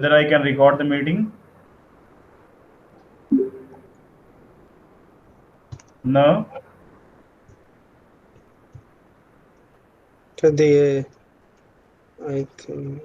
whether I can record the meeting? No. Today, I think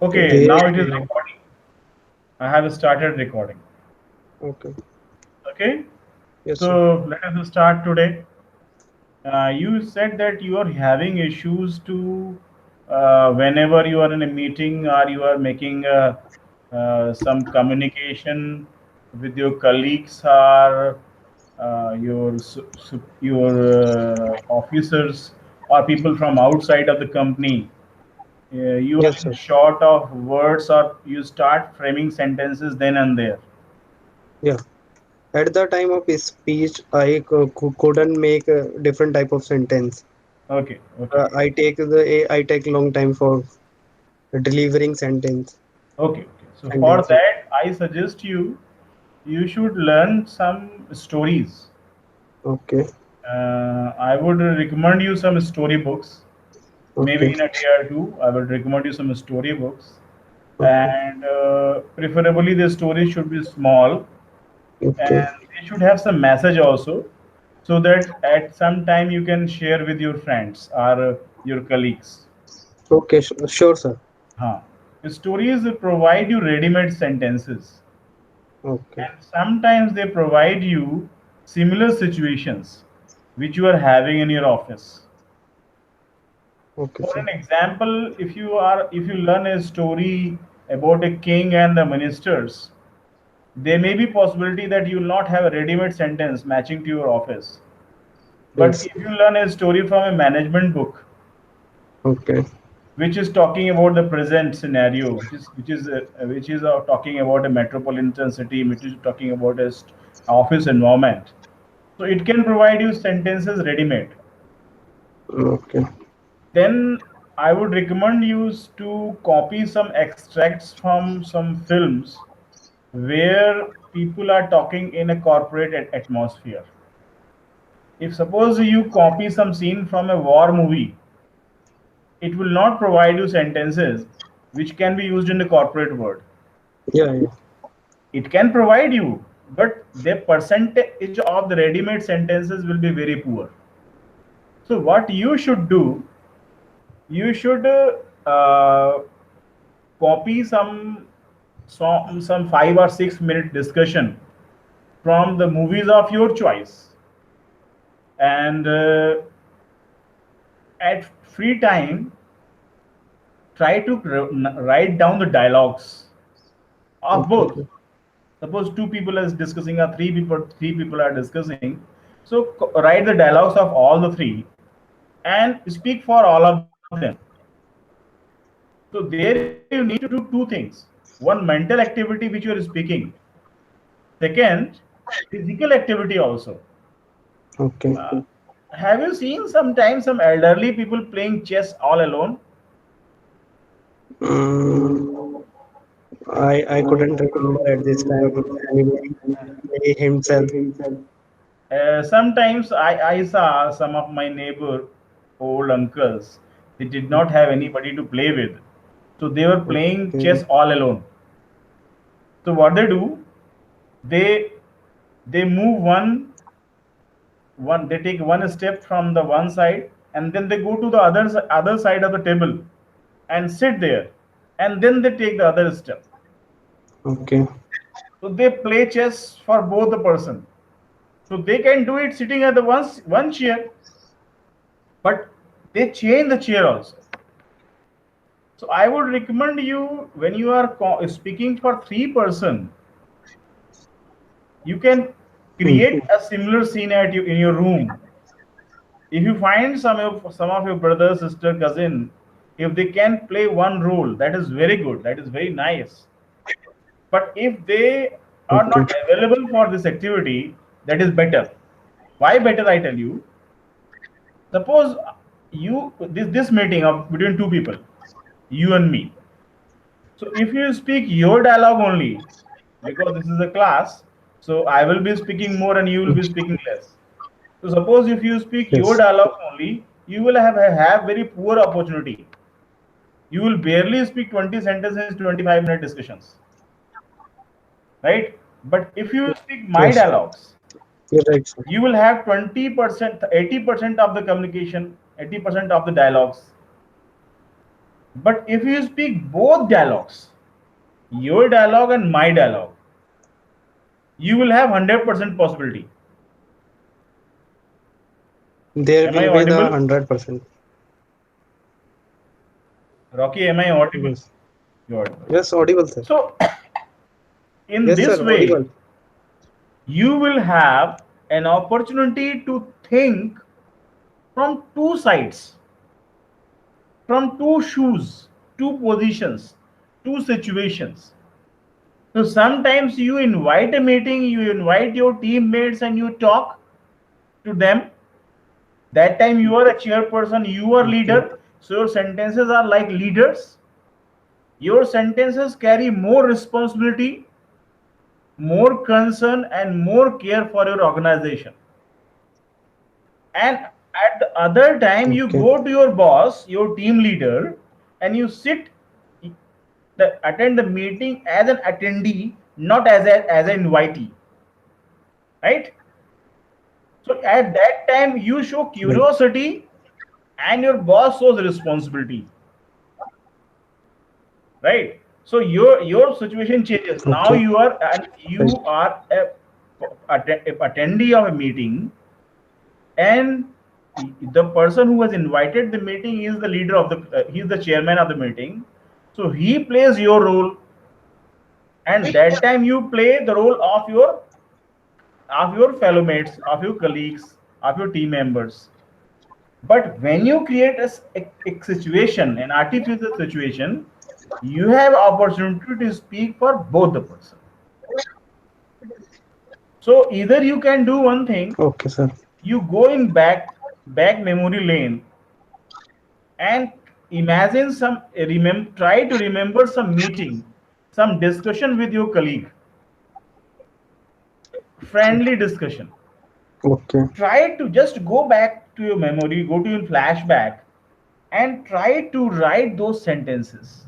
Okay, today. now it is recording. I have started recording. Okay. Okay, Yes, sir. so let us start today. You said that you are having issues to whenever you are in a meeting or you are making some communication with your colleagues or your officers or people from outside of the company. You are Yes, in sir. short of words or you start framing sentences then and there. Yeah. At the time of his speech, I couldn't make a different type of sentence. Okay, okay, I take long time for delivering okay, okay. So for sentences. that, I suggest you should learn some stories. Okay. I would recommend you some storybooks. Maybe Okay. in a day or two, I would recommend you some storybooks, Okay. and preferably the stories should be small Okay. and they should have some message also, so that at some time you can share with your friends or your colleagues. Okay. Sure, sir. Huh. Stories provide you ready-made sentences, Okay. and sometimes they provide you similar situations which you are having in your office. Okay, For sir. an example, if you learn a story about a king and the ministers, there may be possibility that you will not have a ready-made sentence matching to your office. But Yes. if you learn a story from a management book, Okay. which is talking about the present scenario, which is talking about a metropolitan city, which is talking about a office environment, so it can provide you sentences ready-made. Okay. Then I would recommend you to copy some extracts from some films where people are talking in a corporate atmosphere. If suppose you copy some scene from a war movie, it will not provide you sentences which can be used in the corporate world. Yeah. Yeah. It can provide you, but the percentage of the ready-made sentences will be very poor. So what you should do, you should copy some 5 or 6 minute discussion from the movies of your choice, and at free time try to write down the dialogues of Okay. both. Suppose two people is discussing or three people are discussing, so write the dialogues of all the three and speak for all of them. So there you need to do two things: one, mental activity which you are speaking; second, physical activity also. Okay. Have you seen sometimes some elderly people playing chess all alone? Mm, I couldn't remember at this time anybody play himself. Sometimes I saw some of my neighbor old uncles. They did not have anybody to play with, so they were playing Okay. chess all alone. So what they do, they they move one they take one step from the one side, and then they go to the other side of the table and sit there, and then they take the other step. Okay. So they play chess for both the person. So they can do it sitting at the one chair, but they change the chair also. So I would recommend you, when you are speaking for three-person, you can Mm. create a similar scene at you in your room. If you find some of your brother, sister, cousin, if they can play one role, that is very good. That is very nice. But if they are Okay. not available for this activity, that is better. Why better? I tell you. Suppose this meeting of between two people, you and me. So if you speak your dialogue only, because this is a class, so I will be speaking more and you will be speaking less. So suppose if you speak your Yes. dialogue only, you will have very poor opportunity. You will barely speak 20 sentences in 25-minute discussions, right? But if you speak my Yes, dialogues, you're right, sir. you will have 20%, 80% of the communication, 80% of the dialogues. But if you speak both dialogues, your dialogue and my dialogue, you will have 100% possibility. There Am I will be the audible? 100%. Rocky, am I audible? Yes. You're audible. Yes, audible, sir. So, in Yes, this sir, way, audible. you will have an opportunity to think from two sides, from two shoes, two positions, two situations. So sometimes you invite a meeting, you invite your teammates and you talk to them. That time you are a chairperson, you are Okay. leader. So your sentences are like leaders. Your sentences carry more responsibility, more concern, and more care for your organization. And at the other time, you Okay. go to your boss, your team leader, and you sit, attend the meeting as an attendee, not as an invitee, right? So at that time, you show Right. curiosity, and your boss shows responsibility, right? So your situation changes. Now Okay. you Right. are a attendee of a meeting, and the person who has invited the meeting is the leader of the he is the chairman of the meeting, so he plays your role, and that time you play the role of your fellow mates, of your colleagues, of your team members. But when you create a situation, an artificial situation, you have opportunity to speak for both the person. So either you can do one thing, Okay, sir. you go in back memory lane and imagine some try to remember some meeting, some discussion with your colleague, friendly discussion. Okay. Try to just go back to your memory, go to your flashback, and try to write those sentences,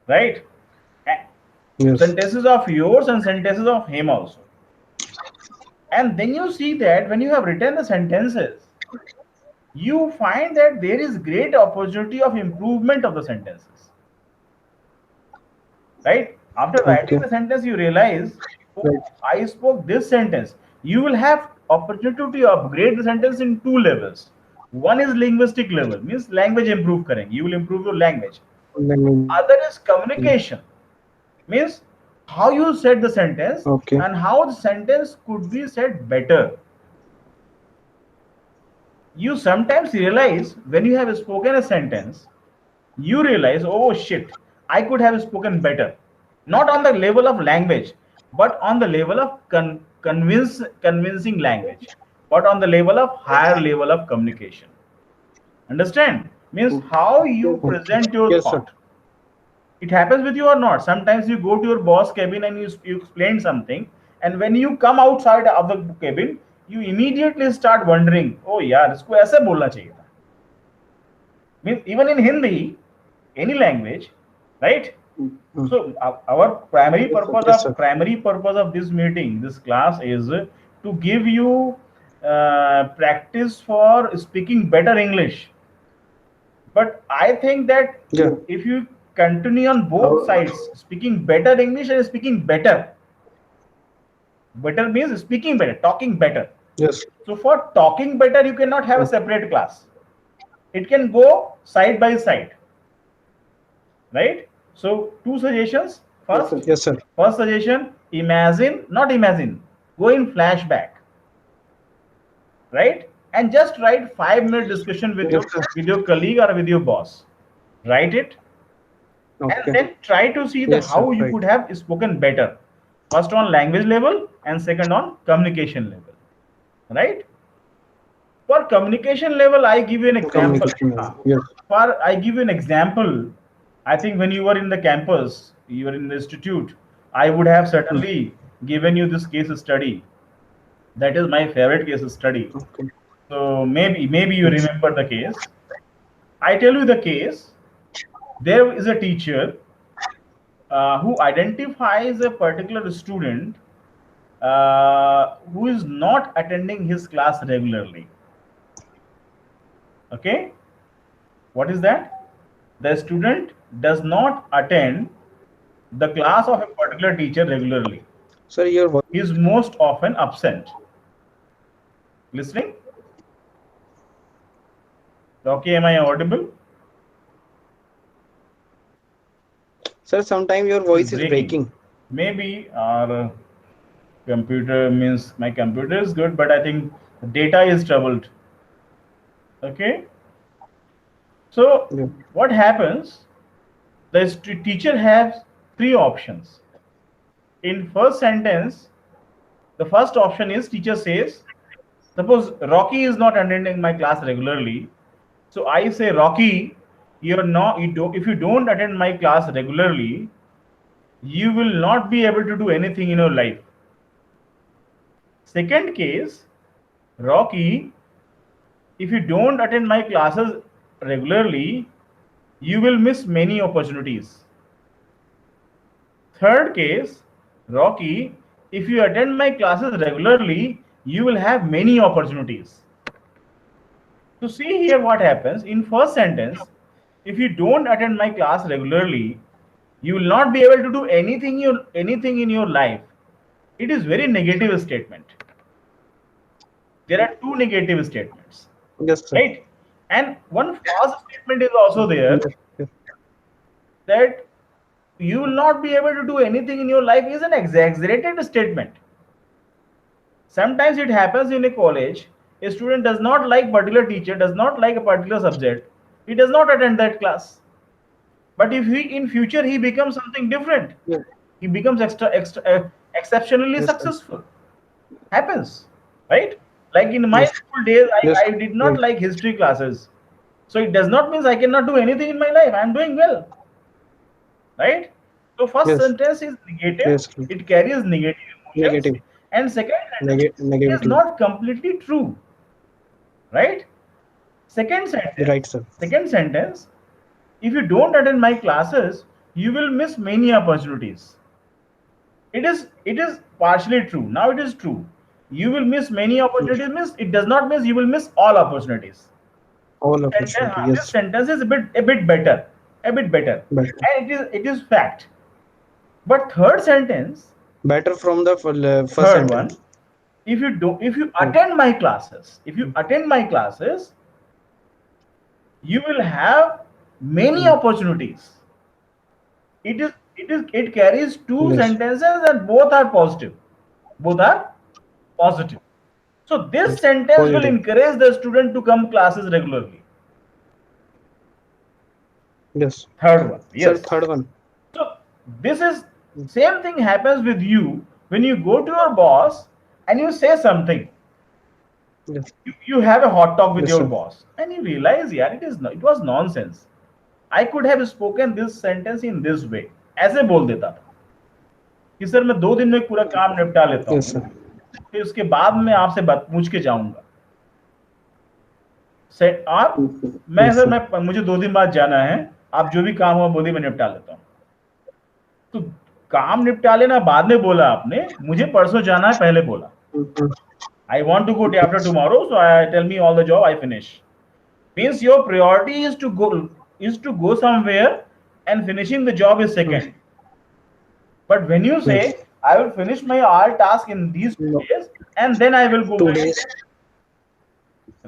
right? Yes. Sentences of yours and sentences of him also. And then you see that when you have written the sentences, you find that there is great opportunity of improvement of the sentences, right? After writing Okay. the sentence, you realize, Right. oh, I spoke this sentence. You will have opportunity to upgrade the sentence in two levels. One is linguistic level, means language improve karenge. You will improve your language. Then- Other is communication, means how you said the sentence Okay. and how the sentence could be said better. You sometimes realize when you have spoken a sentence, you realize, oh shit, I could have spoken better. Not on the level of language, but on the level of convincing language, but on the level of higher level of communication. Understand? Means how you Okay. present your Yes, sir. thought. It happens with you or not. Sometimes you go to your boss cabin and you explain something, and when you come outside of the cabin, you immediately start wondering, oh यार इसको ऐसे बोलना चाहिए था. Means even in Hindi, any language, right? Mm. So our Yes, sir. primary purpose of this meeting, this class, is to give you practice for speaking better English. But I think that Yeah. if you continue on both How- sides, speaking better English and speaking better, better means speaking better, talking better. Yes. So for talking better, you cannot have a Okay. separate class. It can go side by side, right? So two suggestions. First, Yes, sir. first suggestion: imagine, not imagine, go in flashback, right? And just write 5 minute discussion Yes, sir. with your colleague or with your boss. Write it, and Okay. then try to see the Yes, sir. how you Right. could have spoken better. First on language level and second on communication level, right? For communication level, I give you an example. Communication. Yes. For I give you an example. I think when you were in the campus, you were in the institute, I would have Mm. certainly given you this case study. That is my favorite case study. Okay. So maybe you Yes. remember the case. I tell you the case. There is a teacher who identifies a particular student who is not attending his class regularly. Okay, what is that? The student does not attend the class of a particular teacher regularly. Sir, your voice. He is most often absent. Listening? Okay, am I audible? Sir, sometimes your It is voice is breaking. breaking. Maybe our computer means my computer is good, but I think the data is troubled. Okay, so Yeah. what happens? The teacher has three options. In first sentence, the first option is teacher says, suppose Rocky is not attending my class regularly. So I say, Rocky, you're not, you don't, if you don't attend my class regularly, you will not be able to do anything in your life. Second case, Rocky, if you don't attend my classes regularly, you will miss many opportunities. Third case, Rocky, if you attend my classes regularly, you will have many opportunities. So see here what happens in first sentence. If you don't attend my class regularly, you will not be able to do anything in your life. It is very negative statement. There are two negative statements, Yes, sir. right? And one false statement is also there, Yes, yes, that you will not be able to do anything in your life is an exaggerated statement. Sometimes it happens in a college, a student does not like particular teacher, does not like a particular subject, he does not attend that class. But if he in future he becomes something different, yes, he becomes exceptionally yes, sir. successful. Happens, right? Like in my Yes, school days, yes, I did yes, not like history classes. So it does not mean I cannot do anything in my life. I am doing well, right? So first yes, sentence is negative, yes, sir. it carries negative emotions, Negative, and second sentence is negativity. not completely true, right? Second Right, sentence, sir. second sentence, if you don't attend my classes, you will miss many opportunities. It is partially true. Now it is true. You will miss many Yes. opportunities. Means it does not mean you will miss all opportunities. All Sentence, opportunity. this Yes, sentence is a bit better, but and it is fact. But third sentence, better from the first third sentence. one, if you Oh, attend my classes, if you attend my classes, you will have many mm, opportunities. It carries two yes, sentences and both are positive. Both are positive. So this yes. sentence will Positive. encourage the student to come classes regularly. Yes. Third one, Sir, yes. third one. So this is Mm, same thing happens with you when you go to your boss and you say something. yes, You have a hot talk with yes, your sir. boss and you realize, yeah, it was nonsense. I could have spoken this sentence in this way. ऐसे बोल देता था कि sir मैं 2 दिन में पूरा काम निपटा लेता Yes, हूँ, sir. फिर उसके बाद मैं आपसे बात पूछ के जाऊंगा। से आप मैं Yes, सर sir. मैं मुझे 2 दिन बाद जाना है, आप जो भी काम हो वो दिन में निपटा लेता हूँ। तो काम निपटा लेना बाद में बोला आपने, मुझे परसों जाना है पहले बोला। Mhm. I want to go day after tomorrow, so I tell me all the job I finish. Means your priority is to go somewhere, and finishing the job is Yes, second. But when you yes. say I will finish my all task in these No, 2 days and then I will go two home, days.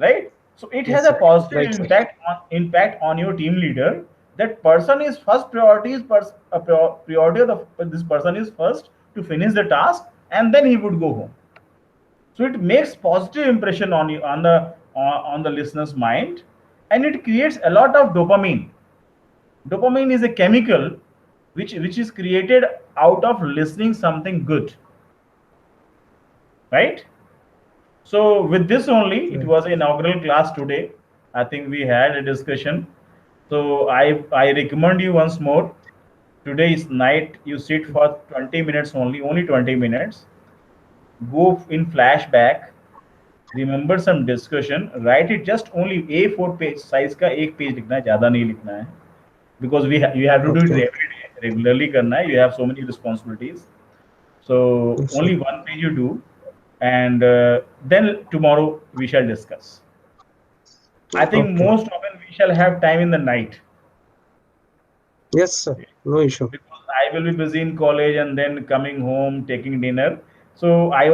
right? So it has Yes, a sir. positive Right, sir. impact on your team leader. That person is first priority is priority of this person is first to finish the task and then he would go home. So it makes positive impression on you on the listener's mind, and it creates a lot of dopamine. Dopamine is a chemical which is created out of listening something good, right? So with this only, it Right. was an inaugural class today. I think we had a discussion. So I recommend you once more. Today is night. You sit for 20 minutes only 20 minutes. Go in flashback. remember some discussion, write it just only A4 page size का एक page लिखना है, ज़्यादा नहीं लिखना है, because you have to do it Okay. every day, regularly करना है, you have so many responsibilities. So Yes, sir. only one page you do, and then tomorrow we shall discuss. I think Okay. most often we shall have time in the night, Yes, sir. No issue. because I will be busy in college and then coming home, taking dinner. So I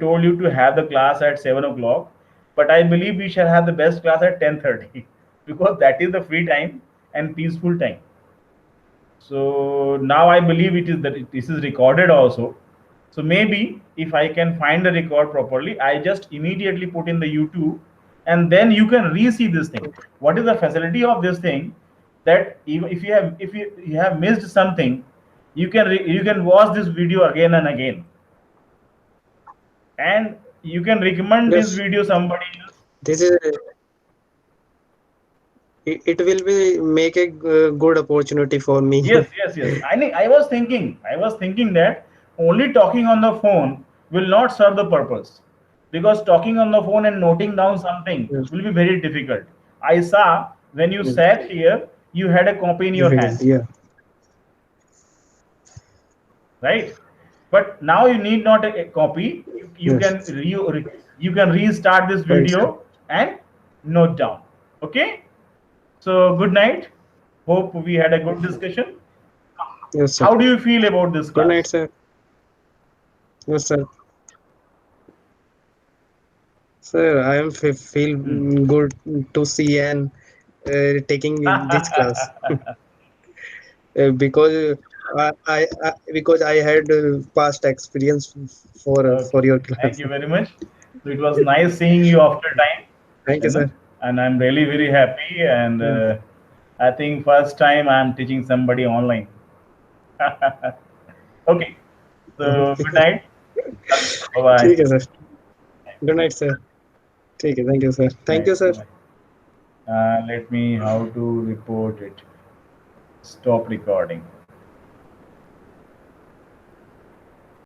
told you to have the class at 7 o'clock, but I believe we shall have the best class at 10:30 because that is the free time and peaceful time. So now I believe it is that this is recorded also. So maybe if I can find the record properly, I just immediately put in the YouTube, and then you can re-see this thing. What is the facility of this thing? That even if you have missed something, you can watch this video again and again, and you can recommend this Yes. video somebody else. This is it will be make a good opportunity for me. Yes, yes, yes. I was thinking that only talking on the phone will not serve the purpose, because talking on the phone and noting down something Yes. will be very difficult. I saw when you Yes. sat here, you had a copy in your Difficult. hand, Yeah. right? But now you need not a copy. Yes. You can restart this Right, sir. video and note down. Okay. So good night. Hope we had a good discussion. Yes, sir. How do you feel about this Good night, class? sir. Yes, sir. Sir, I am feel Hmm. good to see and taking this class because because I had past experience for Okay. your Thank class. you very much. So it was nice seeing you after time, Thank you, sir. and I'm really very happy. And Yeah. I think first time I'm teaching somebody online. Okay. So good night. Bye bye. ठीक है sir. Good night, sir. ठीक है. Thank you, sir. Thank Night. you, sir. Bye. Let me how to report it. Stop recording.